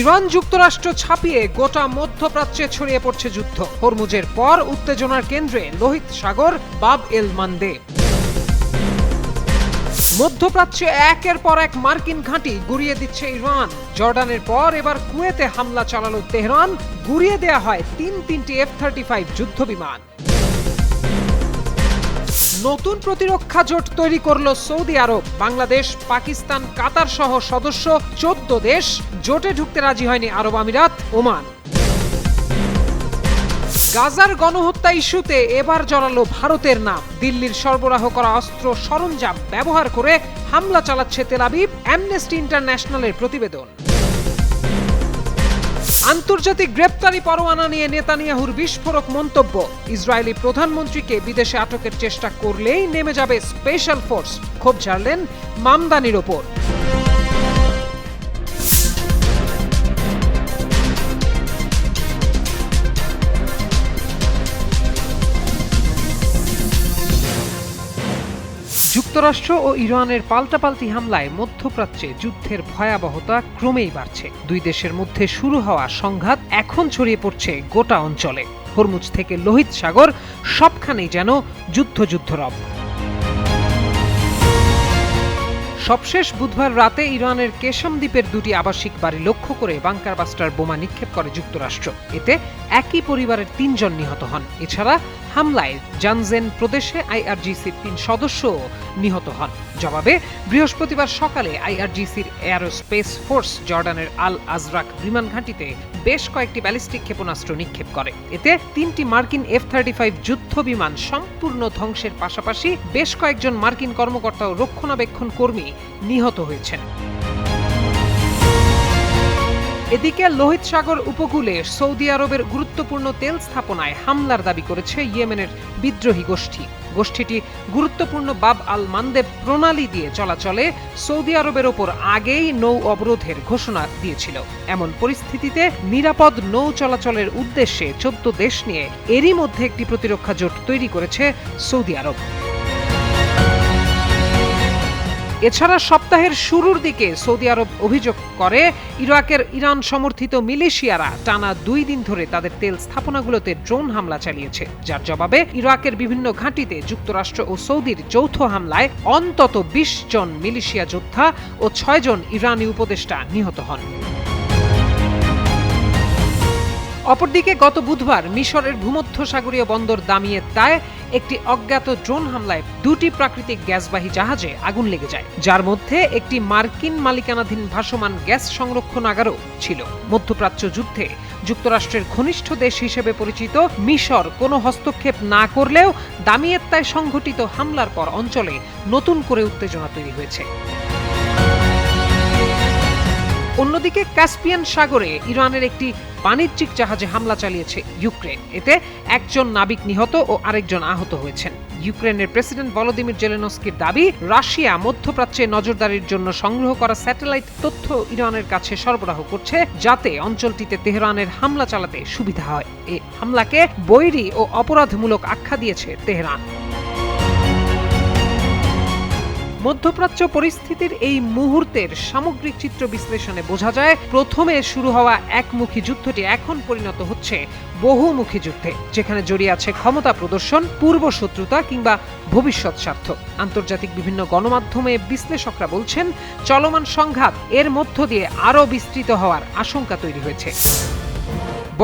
Iran যুক্তরাষ্ট্র ছাপিয়ে গোটা মধ্যপ্রাচ্যে ছড়িয়ে পড়ছে যুদ্ধ। হরমুজের পর উত্তেজনার কেন্দ্রে লোহিত সাগর, বাব এল মানদেব। মধ্যপ্রাচ্যে একের পর এক মার্কিন ঘাঁটি গুড়িয়ে দিচ্ছে ইরান। জর্ডানের পর এবার কুয়েতে হামলা চালালো তেহরান। গুড়িয়ে দেয়া হয় তিনটি F-35 যুদ্ধবিমান। নতুন প্রতিরক্ষা জোট তৈরি করল সৌদি আরব। বাংলাদেশ, পাকিস্তান, কাতার সহ সদস্য 14 দেশ। জোটে ঢুকতে রাজি হয়নি আরব আমিরাত, ওমান। গাজার গণহত্যা ইস্যুতে এবার জড়ালো ভারতের নাম। দিল্লির সরবরাহ করা অস্ত্র সরঞ্জাম ব্যবহার করে হামলা চালাচ্ছে তেল আবিব, অ্যামনেস্টি ইন্টারন্যাশনালের প্রতিবেদন। আন্তর্জাতিক গ্রেপ্তারি পরোয়ানা নিয়ে নেতানিয়াহুর বিস্ফোরক মন্তব্য। ইসরায়েলি প্রধানমন্ত্রীকে বিদেশে আটকের চেষ্টা করলেই নেমে যাবে স্পেশাল ফোর্স। ক্ষোভ ঝাড়লেন মামদানির ওপর। যুক্তরাষ্ট্র ও ইরানের পাল্টাপাল্টি হামলায় মধ্যপ্রাচ্যে যুদ্ধের ভয়াবহতা ক্রমেই বাড়ছে। দুই দেশের মধ্যে শুরু হওয়া সংঘাত এখন ছড়িয়ে পড়ছে গোটা অঞ্চলে। হরমুজ থেকে লোহিত সাগর, সবখানেই যেন যুদ্ধরব। সবশেষ বুধবার রাতে ইরানের কেশম দ্বীপের দুটি আবাসিক বাড়ি লক্ষ্য করে বাংকার বাস্টার বোমা নিক্ষেপ করে যুক্তরাষ্ট্র। এতে একই পরিবারের 3 জন নিহত হন। এছাড়া হামলায় জানজেন প্রদেশে আইআরজিসির 3 সদস্যও নিহত হন। জবাবে বৃহস্পতিবার সকালে আইআরজিসির এয়ারোস্পেস ফোর্স জর্ডানের আল আজরাক বিমান ঘাঁটিতে বেশ কয়েকটি ব্যালিস্টিক ক্ষেপণাস্ত্র নিক্ষেপ করে। এতে 3টি মার্কিন F-35 যুদ্ধ বিমান সম্পূর্ণ ধ্বংসের পাশাপাশি বেশ কয়েকজন মার্কিন কর্মকর্তা ও রক্ষণাবেক্ষণ কর্মী নিহত হয়েছেন। এদিকে লোহিত সাগর উপকূলে সৌদি আরবের গুরুত্বপূর্ণ তেল স্থাপনায় হামলার দাবি করেছে ইয়েমেনের বিদ্রোহী গোষ্ঠী। গোষ্ঠীটি গুরুত্বপূর্ণ বাব আল মানদেব প্রণালী দিয়ে চলাচলে সৌদি আরবের ওপর আগেই নৌ অবরোধের ঘোষণা দিয়েছিল। এমন পরিস্থিতিতে নিরাপদ নৌ চলাচলের উদ্দেশ্যে 14 দেশ নিয়ে এরই মধ্যে একটি প্রতিরক্ষা জোট তৈরি করেছে সৌদি আরব। এছাড়া সপ্তাহের শুরুর দিকে সৌদি আরব অভিযোগ করে ইরাকের ইরান সমর্থিত মিলিশিয়ারা টানা 2 দিন ধরে তাদের তেল স্থাপনাগুলোতে ড্রোন হামলা চালিয়েছে, যার জবাবে ইরাকের বিভিন্ন ঘাঁটিতে যুক্তরাষ্ট্র ও সৌদির যৌথ হামলায় অন্তত 20 জন মিলিশিয়া যোদ্ধা ও 6 জন ইরানি উপদেষ্টা নিহত হন। অপরদিকে গত বুধবার মিশরের ভূমধ্যসাগরীয় বন্দর দামিয়েত্তায় একটি অজ্ঞাত ড্রোন হামলায় 2টি প্রাকৃতিক গ্যাসবাহী জাহাজে আগুন লেগে যায়, যার মধ্যে একটি মার্কিন মালিকানাধীন ভাসমান গ্যাস সংরক্ষণাগারও ছিল। মধ্যপ্রাচ্য যুদ্ধে যুক্তরাষ্ট্রের ঘনিষ্ঠ দেশ হিসেবে পরিচিত মিশর কোনো হস্তক্ষেপ না করলেও দামিয়েত্তায় সংঘটিত হামলার পর অঞ্চলে নতুন করে উত্তেজনা তৈরি হয়েছে। অন্যদিকে ক্যাসপিয়ান সাগরে ইরানের একটি বাণিজ্যিক জাহাজে হামলা চালিয়েছে ইউক্রেন। এতে 1 জন নাবিক নিহত ও আরেকজন আহত হয়েছেন। ইউক্রেনের প্রেসিডেন্ট ভলোদিমির জেলেনস্কির দাবি, রাশিয়া মধ্যপ্রাচ্যে নজরদারির জন্য সংগ্রহ করা স্যাটেলাইট তথ্য ইরানের কাছে সরবরাহ করছে, যাতে অঞ্চলটিতে তেহরানের হামলা চালাতে সুবিধা হয়। এই হামলাকে বৈরী ও অপরাধমূলক আখ্যা দিয়েছে তেহরান। মধ্যপ্রাচ্য পরিস্থিতির এই মুহূর্তের সামগ্রিক চিত্র বিশ্লেষণে বোঝা যায়, প্রথমে শুরু হওয়া একমুখী যুদ্ধটি এখন পরিণত হচ্ছে বহুমুখী যুদ্ধে, যেখানে জড়িয়ে আছে ক্ষমতা প্রদর্শন, পূর্বশত্রুতা কিংবা ভবিষ্যৎ স্বার্থ। আন্তর্জাতিক বিভিন্ন গণমাধ্যমে বিশ্লেষকরা বলছেন, চলমান সংঘাত এর মধ্য দিয়ে আরও বিস্তৃত হওয়ার আশঙ্কা তৈরি হয়েছে।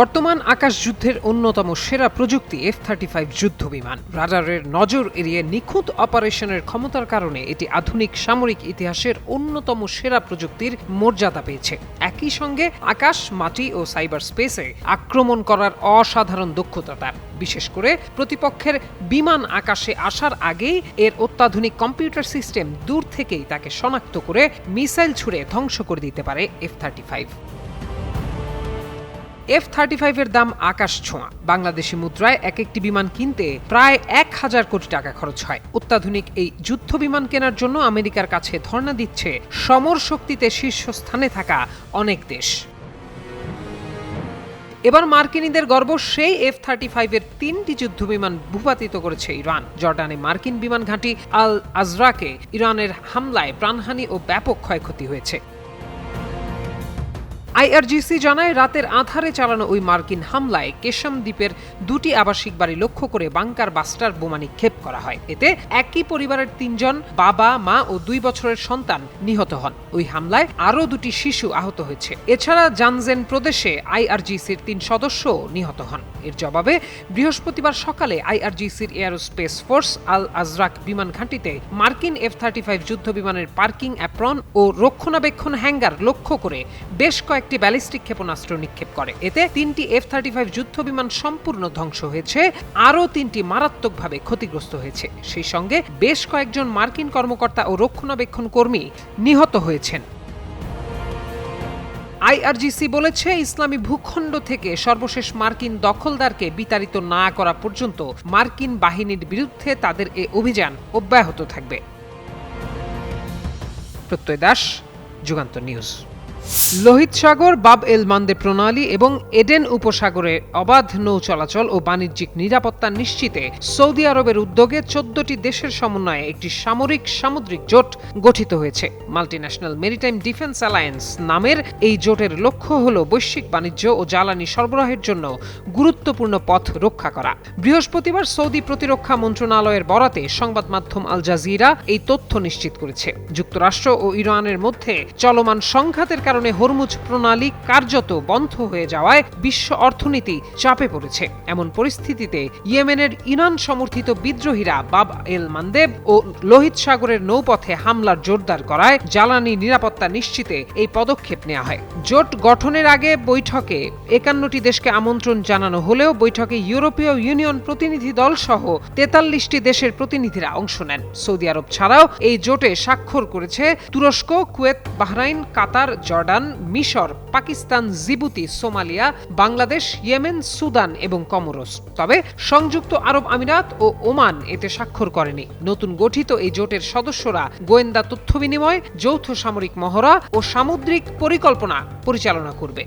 বর্তমান আকাশ যুদ্ধের অন্যতম সেরা প্রযুক্তি F-35 যুদ্ধবিমান। রাডারের নজর এড়িয়ে নিখুঁত অপারেশনের ক্ষমতার কারণে এটি আধুনিক সামরিক ইতিহাসের অন্যতম সেরা প্রযুক্তির মর্যাদা পেয়েছে। একই সঙ্গে আকাশ, মাটি ও সাইবার স্পেসে আক্রমণ করার অসাধারণ দক্ষতা তার। বিশেষ করে প্রতিপক্ষের বিমান আকাশে আসার আগেই এর অত্যাধুনিক কম্পিউটার সিস্টেম দূর থেকেই তাকে শনাক্ত করে মিসাইল ছুড়ে ধ্বংস করে দিতে পারে F-35। F-35 এর দাম আকাশ ছোঁয়া। বাংলাদেশি মুদ্রায় একটি বিমান কিনতে প্রায় 1000 কোটি টাকা খরচ হয়। অত্যাধুনিক এই যুদ্ধ বিমান কেনার জন্য আমেরিকার কাছে ধর্ণা দিচ্ছে সমর শক্তিতে শীর্ষস্থানে থাকা অনেক দেশ। এবার মার্কিনীদের গর্ব, সেই F-35 এর 3টি যুদ্ধবিমান ভূপাতিত করেছে ইরান। জর্ডানে মার্কিন বিমান ঘাঁটি আল আজরাকে ইরানের হামলায় প্রাণহানি ও ব্যাপক ক্ষয়ক্ষতি হয়েছে। আইআরজিসি জানায় রাতের আঁধারে চালানো ওই মার্কিন হামলায় কেশম দ্বীপের 2টি আবাসিক বাড়ি লক্ষ্য করে বাংকার বাস্টার বোমা নিক্ষেপ করা হয়। এতে একই পরিবারের 3 জন বাবা, মা ও 2 বছরের সন্তান নিহত হন। ওই হামলায় আরও 2টি শিশু আহত হয়েছে। এছাড়া জানজেন প্রদেশে আইআরজিসির 3 সদস্য নিহত হন। এর জবাবে বৃহস্পতিবার সকালে আইআরজিসির এয়ারোস্পেস ফোর্স আল আজরাক বিমান ঘাঁটিতে মার্কিন F-35 যুদ্ধ বিমানের পার্কিং অ্যাপ্রন ও রক্ষণাবেক্ষণ হ্যাঙ্গার লক্ষ্য করে বেশ কয়েকটি ব্যালিস্টিক ক্ষেপণাস্ত্র নিক্ষেপ করে। এতে 3টি F-35 যুদ্ধ বিমান সম্পূর্ণ ধ্বংস হয়েছে, আরও 3টি মারাত্মকভাবে ক্ষতিগ্রস্ত হয়েছে। সেই সঙ্গে বেশ কয়েকজন মার্কিন কর্মকর্তা ও রক্ষণাবেক্ষণ কর্মী নিহত হয়েছেন। আইআরজিসি বলেছে ইসলামী ভূখণ্ড থেকে সর্বশেষ মার্কিন দখলদারকে বিতাড়িত না করা পর্যন্ত মার্কিন বাহিনীর বিরুদ্ধে তাদের এ অভিযান অব্যাহত থাকবে। প্রত্যয় দাস, যুগান্তর নিউজ। লোহিত সাগর, বাব এল মান্দেব প্রণালী এবং এডেন উপসাগরে অবাধ নৌ চলাচল ও বাণিজ্যিক নিরাপত্তা নিশ্চিতে সৌদি আরবের উদ্যোগে 14টি দেশের সমন্বয়ে একটি সামরিক সামুদ্রিক জোট গঠিত হয়েছে। মাল্টিন্যাশনাল মেরিটাইম ডিফেন্স অ্যালায়েন্স নামের এই জোটের লক্ষ্য হল বৈশ্বিক বাণিজ্য ও জ্বালানি সরবরাহের জন্য গুরুত্বপূর্ণ পথ রক্ষা করা। বৃহস্পতিবার সৌদি প্রতিরক্ষা মন্ত্রণালয়ের বরাতে সংবাদ মাধ্যম আল জাজিরা এই তথ্য নিশ্চিত করেছে। যুক্তরাষ্ট্র ও ইরানের মধ্যে চলমান সংঘাতের কারণে হরমুজ প্রণালী কার্যত বন্ধ হয়ে যাওয়ায় বিশ্ব অর্থনীতি চাপে পড়েছে। এমন পরিস্থিতিতে ইয়েমেনের ইরান সমর্থিত বিদ্রোহীরা বাব এল মান্দেব ও লোহিত সাগরের নৌপথে হামলার জোরদার করায় জ্বালানি নিরাপত্তা নিশ্চিতে এই পদক্ষেপ নেওয়া হয়। জোট গঠনের আগে বৈঠকে 51টি দেশকে আমন্ত্রণ জানানো হলেও বৈঠকে ইউরোপীয় ইউনিয়ন প্রতিনিধি দল সহ 43টি দেশের প্রতিনিধিরা অংশ নেন। সৌদি আরব ছাড়াও এই জোটে স্বাক্ষর করেছে তুরস্ক, কুয়েত, বাহরাইন, কাতার, জর্ডান, মিশর, Pakistan, Djibouti, Somalia, Bangladesh, Yemen, Sudan এবং কমোরস। তবে সংযুক্ত আরব আমিরাত ও ওমান এতে স্বাক্ষর করেনি। নতুন গঠিত এই জোটের সদস্যরা গোয়েন্দা তথ্য বিনিময়, যৌথ সামরিক মহড়া ও সামুদ্রিক পরিকল্পনা পরিচালনা করবে।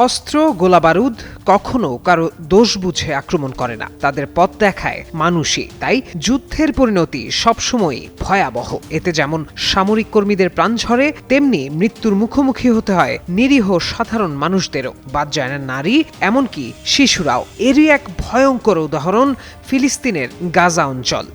অস্ত্র, গোলাবারুদ কখনো কারো দোষ বুঝে আক্রমণ করে না, তাদের পথ দেখায় মানুষই। তাই যুদ্ধের পরিণতি সবসময় ভয়াবহ। এতে যেমন সামরিক কর্মীদের প্রাণ ঝরে, তেমনি মৃত্যুর মুখোমুখি হতে হয় নিরীহ সাধারণ মানুষদেরও, বাদ যায় না নারী, এমনকি শিশুরাও। এরই এক ভয়ঙ্কর উদাহরণ ফিলিস্তিনের গাজা অঞ্চল।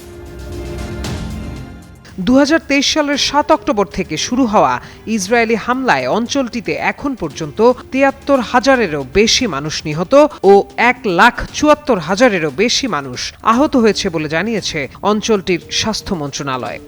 2023 সালের 7 অক্টোবর থেকে শুরু হওয়া ইসরায়েলি হামলায় অঞ্চলটিতে এখন পর্যন্ত 73,000-এরও বেশি মানুষ নিহত ও 1,74,000-এরও বেশি মানুষ আহত হয়েছে বলে জানিয়েছে অঞ্চলটির স্বাস্থ্য মন্ত্রণালয়।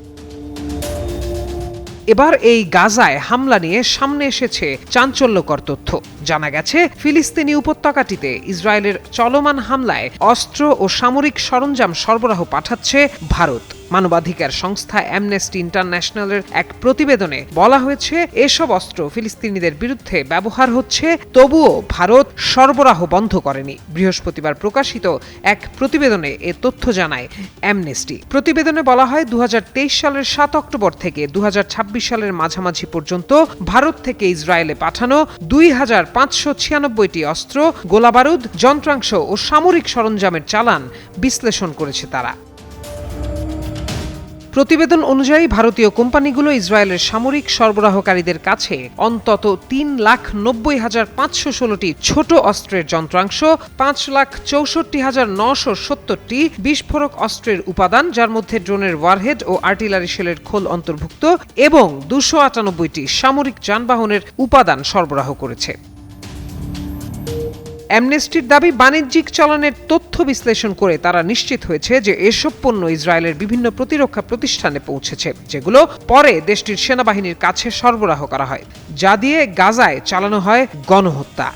এবার এই গাজায় হামলা নিয়ে সামনে এসেছে চাঞ্চল্যকর তথ্য। জানা গেছে ফিলিস্তিনি উপত্যকাটিতে ইসরায়েলের চলমান হামলায় অস্ত্র ও সামরিক সরঞ্জাম সরবরাহ পাঠাচ্ছে ভারত। মানবাধিকার সংস্থা অ্যামনেস্টি ইন্টারন্যাশনালের এক প্রতিবেদনে বলা হয়েছে এসব অস্ত্র ফিলিস্তিনিদের বিরুদ্ধে ব্যবহার হচ্ছে, তবুও ভারত সরবরাহ বন্ধ করেনি। বৃহস্পতিবার প্রকাশিত এক প্রতিবেদনে এ তথ্য জানায় অ্যামনেস্টি। প্রতিবেদনে বলা হয় 2023 সালের 7 অক্টোবর থেকে 2026 সালের মাঝামাঝি পর্যন্ত ভারত থেকে ইসরায়েলে পাঠানো 2,596টি অস্ত্র, গোলাবারুদ, যন্ত্রাংশ ও সামরিক সরঞ্জামের চালান বিশ্লেষণ করেছে তারা। প্রতিবেদন অনুযায়ী ভারতীয় কোম্পানিগুলো ইসরায়েলের সামরিক সরবরাহকারীদের কাছে অন্তত 3,90,516টি ছোট অস্ত্রের যন্ত্রাংশ, 5,64,970টি বিস্ফোরক অস্ত্রের উপাদান, যার মধ্যে ড্রোনের ওয়ারহেড ও আর্টিলারি শেলের খোল অন্তর্ভুক্ত, এবং 298টি সামরিক যানবাহনের উপাদান সরবরাহ করেছে। অ্যামনেস্টির দাবি, বাণিজ্যিক চালানের তথ্য বিশ্লেষণ করে তারা নিশ্চিত হয়েছে যে এসব পণ্য ইসরায়েলের বিভিন্ন প্রতিরক্ষা প্রতিষ্ঠানে পৌঁছেছে, যেগুলো পরে দেশটির সেনাবাহিনীর কাছে সরবরাহ করা হয়, যা দিয়ে গাজায় চালানো হয় গণহত্যা।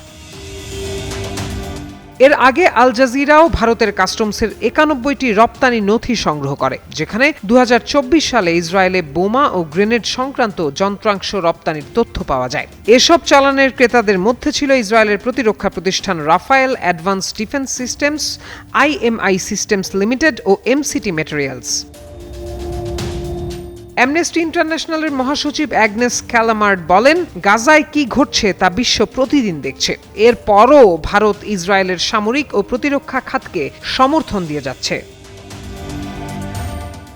এর আগে আল জাজিরাও ভারতের কাস্টমসের 91টি রপ্তানি নথি সংগ্রহ করে, যেখানে 2024 সালে ইসরায়েলে বোমা ও গ্রেনেড সংক্রান্ত যন্ত্রাংশ রপ্তানির তথ্য পাওয়া যায়। এসব চালানের ক্রেতাদের মধ্যে ছিল ইসরায়েলের প্রতিরক্ষা প্রতিষ্ঠান Rafael advance defence systems, IMI systems limited ও MCT ম্যাটেরিয়ালস। অ্যামনেস্টি ইন্টারন্যাশনালের মহাসচিব অ্যাগনেস ক্যালামার্ড বলেন, গাজায় কি ঘটছে তা বিশ্ব প্রতিদিন দেখছে। এরপরও ভারত ইসরায়েলের সামরিক ও প্রতিরক্ষা খাতকে সমর্থন দিয়ে যাচ্ছে।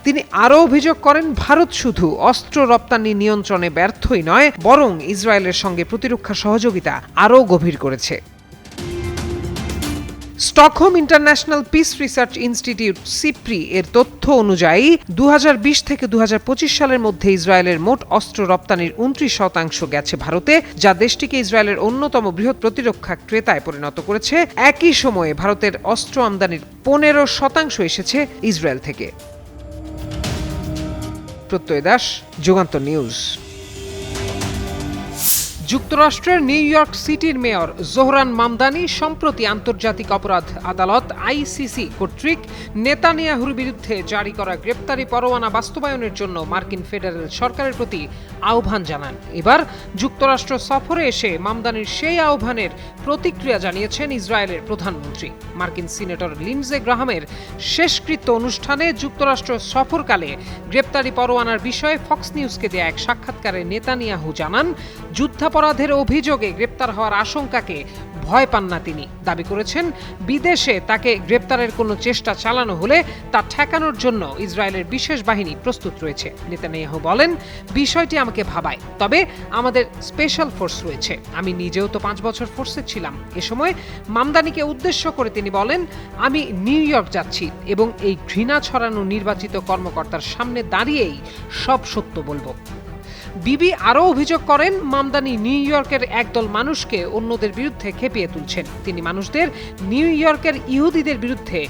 তিনি আরও অভিযোগ করেন, ভারত শুধু অস্ত্র রপ্তানি নিয়ন্ত্রণে ব্যর্থই নয়, বরং ইসরায়েলের সঙ্গে প্রতিরক্ষা সহযোগিতা আরও গভীর করেছে। Stockholm international piece research institute SIPRI এর তথ্য অনুযায়ী 2020 থেকে 2025 সালের মধ্যে ইসরায়েলের মোট অস্ত্র রপ্তানির 29% গেছে ভারতে, যা দেশটিকে ইসরায়েলের অন্যতম বৃহৎ প্রতিরক্ষা ক্রেতায় পরিণত করেছে। একই সময়ে ভারতের অস্ত্র আমদানির 15% এসেছে ইসরায়েল থেকে। প্রত্যয় দাস, যুগান্তর নিউজ। যুক্তরাষ্ট্রের নিউ ইয়র্ক সিটির মেয়র জোহরান মামদানি সম্প্রতি আন্তর্জাতিক অপরাধ আদালত আইসিসি কর্তৃক নেতানিয়াহুর বিরুদ্ধে জারি করা গ্রেপ্তারি পরোয়ানা বাস্তবায়নের জন্য মার্কিন ফেডারেল সরকারের প্রতি আহ্বান জানান। এবার যুক্তরাষ্ট্র সফরে এসে মামদানির সেই আহ্বানের প্রতিক্রিয়া জানিয়েছেন ইসরায়েলের প্রধানমন্ত্রী। মার্কিন সিনেটর লিন্ডজে গ্রাহামের শেষকৃত্য অনুষ্ঠানে যুক্তরাষ্ট্র সফরকালে গ্রেপ্তারি পরোয়ানার বিষয়ে ফক্স নিউজকে দেয়া এক সাক্ষাৎকারে নেতানিয়াহু জানান, যুদ্ধাপরাধের অভিযোগে গ্রেপ্তার হওয়ার আশঙ্কাকে ভয় পান না তিনি। দাবি করেছেন, বিদেশে তাকে গ্রেপ্তারের কোনো চেষ্টা চালানো হলে তা ঠেকানোর জন্য ইসরায়েলের বিশেষ বাহিনী প্রস্তুত রয়েছে। নেতানিয়াহু বলেন, বিষয়টি আমাকে ভাবায়, তবে আমাদের স্পেশাল ফোর্স রয়েছে। আমি নিজেও তো 5 বছর ফোর্সে ছিলাম। এ সময় মামদানিকে উদ্দেশ্য করে তিনি বলেন, আমি নিউ ইয়র্ক যাচ্ছি এবং এই ঘৃণা ছড়ানো নির্বাচিত কর্মকর্তার সামনে দাঁড়িয়েই সব সত্য বলবো। বিবি আরও অভিযোগ করেন, মামদানি নিউ ইয়র্কের একদল মানুষকে অন্যদের বিরুদ্ধে খেপিয়ে তুলছেন। তিনি মানুষদের নিউ ইয়র্কের ইহুদিদের বিরুদ্ধে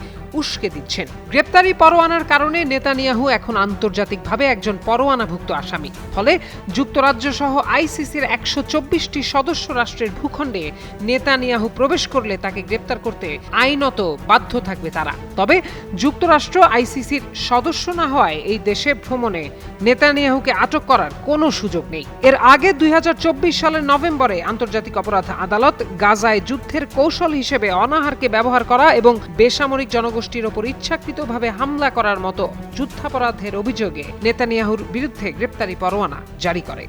উস্কে দিচ্ছেন। গ্রেপ্তারি পরোয়ানার কারণে নেতানিয়াহু এখন আন্তর্জাতিকভাবে একজন পরোয়ানাভুক্ত আসামি। ফলে যুক্তরাজ্য সহ আইসিসির 124টি সদস্য রাষ্ট্রের ভূখণ্ডে নেতানিয়াহু প্রবেশ করলে তাকে গ্রেপ্তার করতে আইনত বাধ্য থাকবে তারা। তবে যুক্তরাষ্ট্র আইসিসির সদস্য না হওয়ায় এই দেশে ভ্রমণে নেতানিয়াহুকে আটক করার কোনো সুযোগ নেই। এর আগে 2024 সালের নভেম্বরে আন্তর্জাতিক অপরাধ আদালত গাজায় যুদ্ধের কৌশল হিসেবে অনাহারকে ব্যবহার করা এবং বেসামরিক জনগোষ্ঠীর ওপর ইচ্ছাকৃতভাবে হামলা করার মতো যুদ্ধাপরাধের অভিযোগে নেতানিয়াহুর বিরুদ্ধে গ্রেপ্তারি পরোয়ানা জারি করে।